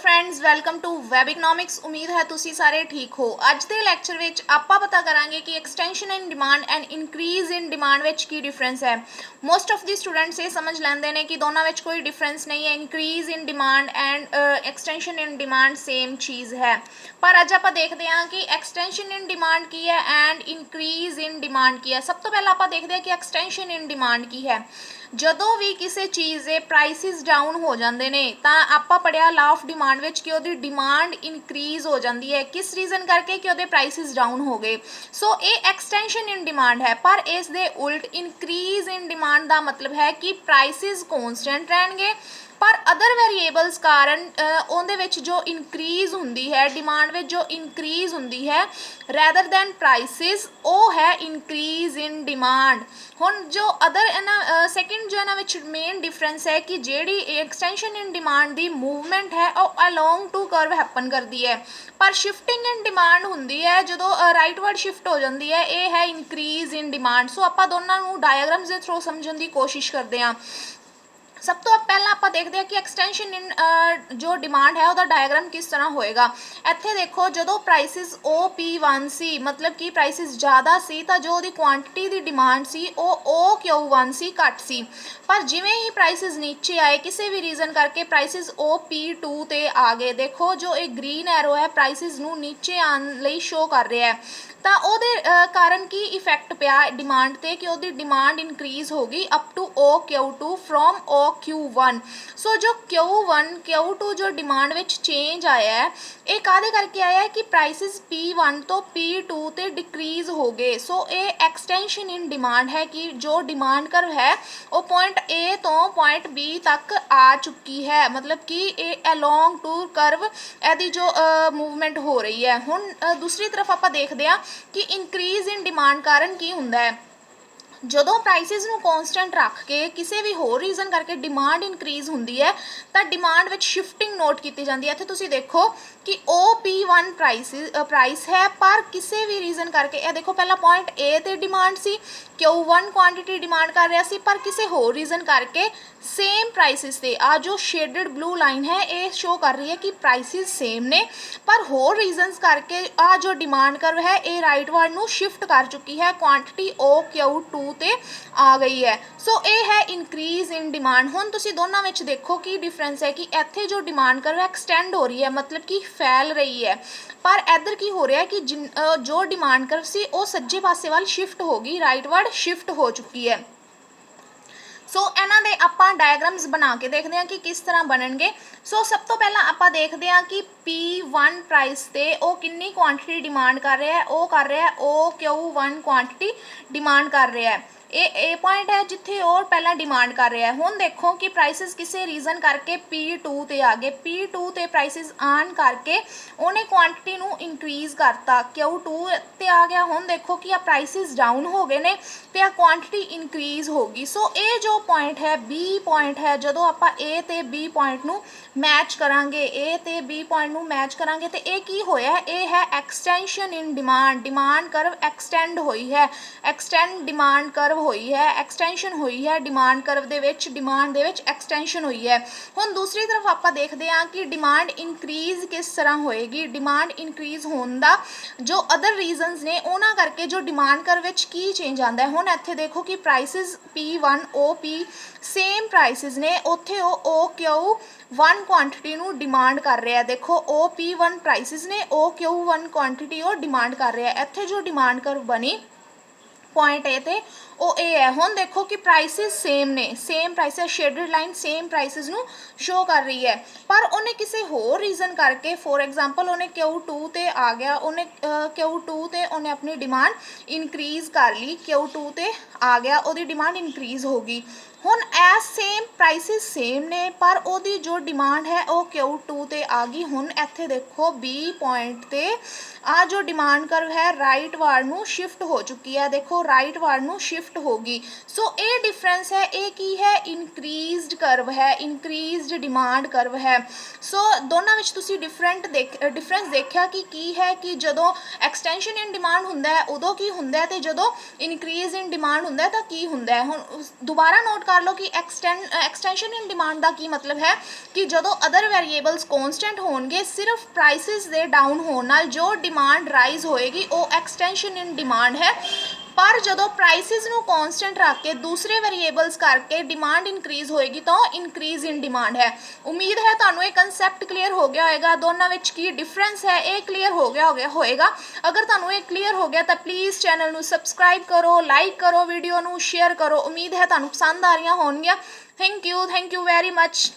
Friends welcome to web economics. उम्मीद है तुसी सारे ठीक हो। अज के लैक्चर विच आपां पता करांगे कि extension in demand and increase in demand विच की डिफरेंस है। मोस्ट ऑफ द स्टूडेंट्स ये समझ लैंदे ने कि दोनों विच कोई डिफरेंस नहीं है, increase in demand and extension in demand same चीज़ है। पर अज आपां देखते हैं कि एक्सटेंशन इन डिमांड की है एंड इनक्रीज इन डिमांड की है। सब तो पहला आपां देखते हैं कि एक्सटेंशन इन डिमांड की है। ਜਦੋਂ ਵੀ ਕਿਸੇ ਚੀਜ਼ ਦੇ ਪ੍ਰਾਈਸਿਸ ਡਾਊਨ ਹੋ ਜਾਂਦੇ ਨੇ ਤਾਂ ਆਪਾਂ ਪੜਿਆ ਲਾ ਆਫ ਡਿਮਾਂਡ ਵਿੱਚ ਕਿ ਉਹਦੀ ਡਿਮਾਂਡ ਇਨਕਰੀਜ਼ ਹੋ ਜਾਂਦੀ ਹੈ। ਕਿਸ ਰੀਜ਼ਨ ਕਰਕੇ? ਕਿ ਉਹਦੇ ਪ੍ਰਾਈਸਿਸ ਡਾਊਨ ਹੋ ਗਏ। ਸੋ ਇਹ ਐਕਸਟੈਂਸ਼ਨ ਇਨ ਡਿਮਾਂਡ ਹੈ। ਪਰ ਇਸ ਦੇ ਉਲਟ ਇਨਕਰੀਜ਼ ਇਨ ਡਿਮਾਂਡ ਦਾ ਮਤਲਬ ਹੈ ਕਿ ਪ੍ਰਾਈਸਿਸ ਕੌਨਸਟੈਂਟ ਰਹਿਣਗੇ पर अदर वेरीएबल्स कारण ਉਹਦੇ ਵਿੱਚ जो इनक्रीज ਹੁੰਦੀ है डिमांड ਵਿੱਚ जो इनक्रीज ਹੁੰਦੀ है रैदर दैन प्राइसिस ਉਹ है इनक्रीज इन डिमांड। ਹੁਣ जो अदर सैकेंड जो ਇਹਨਾਂ ਵਿੱਚ मेन डिफरेंस है कि ਜਿਹੜੀ extension in demand the movement है ਉਹ अलोंग टू कर्व हैपन करती है। पर शिफ्टिंग इन डिमांड ਹੁੰਦੀ है ਜਦੋਂ ਰਾਈਟਵਰਡ शिफ्ट हो ਜਾਂਦੀ है ਇਹ है इनक्रीज इन डिमांड। सो ਆਪਾਂ ਦੋਨਾਂ ਨੂੰ डायग्राम्स ਦੇ थ्रू समझਣ ਦੀ कोशिश करते हैं। सब तो पहला आप देखते हैं कि एक्सटेंशन इन जो डिमांड है उसका डायग्राम किस तरह होएगा। इत्थे देखो जो प्राइसिस OP1 सी मतलब कि प्राइसिस ज़्यादा सी तो जो उसकी क्वांटिटी की डिमांड सी OQ1 सी घट सी। पर जिमें ही प्राइसिस नीचे आए किसी भी रीजन करके प्राइसिस OP2 ते आ गए। देखो जो एक ग्रीन एरो है प्राइसिस नू नीचे आने लई शो कर रहा है। तो ਉਹਦੇ कारण की इफेक्ट ਪਿਆ डिमांड ਤੇ कि ਉਹਦੀ डिमांड इंक्रीज होगी up to OQ2 from OQ1। So जो Q1 Q2 जो डिमांड विच चेंज आया है ये कादे करके आया है कि प्राइसिस P1 तो P2 ते डिक्रीज हो गए। सो ये एक्सटेंशन इन डिमांड है कि जो डिमांड कर्व है वो पॉइंट A तो पॉइंट B तक आ चुकी है। मतलब कि ये अलोंग टू कर्व यदि जो मूवमेंट हो रही है। हुण दूसरी तरफ आप देखते हैं कि इनक्रीज इन डिमांड कारण की हुंदा है ਜਦੋਂ ਪ੍ਰਾਈਸਿਸ ਨੂੰ ਕਨਸਟੈਂਟ ਰੱਖ ਕੇ ਕਿਸੇ ਵੀ ਹੋਰ ਰੀਜ਼ਨ ਕਰਕੇ ਡਿਮਾਂਡ ਇਨਕਰੀਜ਼ ਹੁੰਦੀ ਹੈ ਤਾਂ ਡਿਮਾਂਡ ਵਿੱਚ ਸ਼ਿਫਟਿੰਗ ਨੋਟ ਕੀਤੀ ਜਾਂਦੀ ਹੈ। ਇੱਥੇ ਤੁਸੀਂ ਦੇਖੋ ਕਿ OP1 ਪ੍ਰਾਈਸ ਹੈ ਪਰ ਕਿਸੇ ਵੀ ਰੀਜ਼ਨ ਕਰਕੇ ਇਹ ਦੇਖੋ ਪਹਿਲਾਂ ਪੁਆਇੰਟ A ਤੇ ਡਿਮਾਂਡ ਸੀ Q1 ਕੁਆਂਟੀਟੀ ਡਿਮਾਂਡ ਕਰ ਰਿਹਾ ਸੀ ਪਰ ਕਿਸੇ ਹੋਰ ਰੀਜ਼ਨ ਕਰਕੇ सेम प्राइसिस से आ जो शेडेड ब्लू लाइन है ये शो कर रही है कि प्राइसिस सेम ने पर होर रीजनस करके आ जो डिमांड कर्व है ये राइटवर्ड नू शिफ्ट कर चुकी है क्वांटिटी OQ2 ते आ गई है। सो ये है इनक्रीज इन डिमांड। हुण तुसी दोनों में देखो कि डिफरेंस है कि इत्थे जो डिमांड कर्व एक्सटेंड हो रही है मतलब कि फैल रही है पर इधर की हो रहा है कि जो डिमांड कर्व सी वो सज्जे पासे वाल शिफ्ट होगी राइटवर्ड शिफ्ट हो चुकी है। सो इन्हां दे आपां डायग्राम्स बना के देखते हैं कि किस तरह बननगे। सो सब तो पहला आपां देखते हैं कि P1 प्राइस ते वो कितनी क्वांटिटी डिमांड कर रहा है वो कर रहा है OQ1 क्वांटिटी डिमांड कर रहा है। ए पॉइंट है जिथे और पहला डिमांड कर रहा है। हुण देखो कि प्राइसिस किसी रीजन करके P2 ते आ गए। P2 ते प्राइसिस आन करके उन्हें क्वांटिटी नू इंक्रीज करता Q2 ते आ गया। हुण देखो कि आ प्राइसिस डाउन हो गए ने ते आ क्वांटिटी इंक्रीज होगी। सो ये जो पॉइंट है B पॉइंट है जदों आपां A ते B पॉइंट नू मैच करांगे A ते B पॉइंट नू मैच करांगे तो ये की होया ये है extension in demand. Demand curve extend होई है एक्सटेंड डिमांड कर्व होई है एक्सटेंशन हुई है demand curve they which demand they which extension हुई है। हुण दूसरी तरफ आपां देखते हैं कि डिमांड इनक्रीज किस तरह होएगी। डिमांड इनक्रीज होने दा जो अदर रीजनस ने उन्हां करके जो डिमांड कर्व विच की चेंज आंदा है। हुण इत्थे देखो कि prices P1 OP same prices ने उत्थे OQ1 क्वांटिटी नू डिमांड कर रहा है। देखो OP1 प्राइसिस ने OQ1 क्वांटिटी और डिमांड कर रहा है। इत्थे जो डिमांड कर्व बनी पॉइंट ए थे वो ए है। हुण देखो कि प्राइसिस सेम ने same prices shaded line same prices नू शो कर रही है पर उन्हें किसी होर रीजन करके फॉर एग्जांपल उन्हें Q2 ते आ गया उन्हें Q2 ते उन्हें अपनी डिमांड इनक्रीज कर ली Q2 ते आ गया उसकी डिमांड इनक्रीज होगी। हुण एज सेम प्राइसिस सेम ने पर ओदी जो डिमांड है वो Q2 ते आ गई। हुण इत्थे देखो B पॉइंट ते आ जो डिमांड कर्व है राइट वार्ड नू शिफ्ट हो चुकी है। देखो राइट वार्ड नू शिफ्ट होगी। सो ये डिफरेंस है ये की है इनक्रीज्ड कर्व है इनक्रीज्ड डिमांड कर्व है। सो दोनों विच तुसी डिफरेंस देखा कि की है कि जदों एक्सटेंशन इन डिमांड हुंदा है उदों की हुंदा है ते जदों इनक्रीज इन डिमांड हुंदा है तां की हुंदा है। हुण दोबारा नोट ਕਰ ਲਓ ਕਿ ਐਕਸਟੈਂਸ਼ਨ ਇਨ ਡਿਮਾਂਡ ਦਾ ਕੀ ਮਤਲਬ ਹੈ ਕਿ ਜਦੋਂ ਅਦਰ ਵੇਰੀਏਬਲਸ ਕਨਸਟੈਂਟ ਹੋਣਗੇ, ਸਿਰਫ ਪ੍ਰਾਈਸਿਸ ਦੇ ਡਾਊਨ ਹੋਣ ਨਾਲ ਜੋ ਡਿਮਾਂਡ ਰਾਈਜ਼ ਹੋਏਗੀ ਉਹ ਐਕਸਟੈਂਸ਼ਨ ਇਨ ਡਿਮਾਂਡ ਹੈ। ਪਰ ਜਦੋਂ ਪ੍ਰਾਈਸਿਸ ਨੂੰ ਕਨਸਟੈਂਟ ਰੱਖ ਕੇ ਦੂਸਰੇ ਵੇਰੀਏਬਲਸ ਕਰਕੇ ਡਿਮਾਂਡ ਇਨਕਰੀਜ਼ ਹੋਏਗੀ ਤਾਂ ਉਹ ਇਨਕਰੀਜ਼ ਇਨ ਡਿਮਾਂਡ ਹੈ। ਉਮੀਦ ਹੈ ਤੁਹਾਨੂੰ ਇਹ ਕਨਸੈਪਟ ਕਲੀਅਰ ਹੋ ਗਿਆ ਹੋਏਗਾ, ਦੋਨਾਂ ਵਿੱਚ ਕੀ ਡਿਫਰੈਂਸ ਹੈ ਇਹ ਕਲੀਅਰ ਹੋ ਗਿਆ ਹੋਏਗਾ। ਅਗਰ ਤੁਹਾਨੂੰ ਇਹ ਕਲੀਅਰ ਹੋ ਗਿਆ ਤਾਂ ਪਲੀਜ਼ ਚੈਨਲ ਨੂੰ ਸਬਸਕ੍ਰਾਈਬ ਕਰੋ, ਲਾਈਕ ਕਰੋ, ਵੀਡੀਓ ਨੂੰ ਸ਼ੇਅਰ ਕਰੋ। ਉਮੀਦ ਹੈ ਤੁਹਾਨੂੰ ਪਸੰਦ ਆ ਰਹੀਆਂ ਹੋਣਗੀਆਂ। Thank you very much.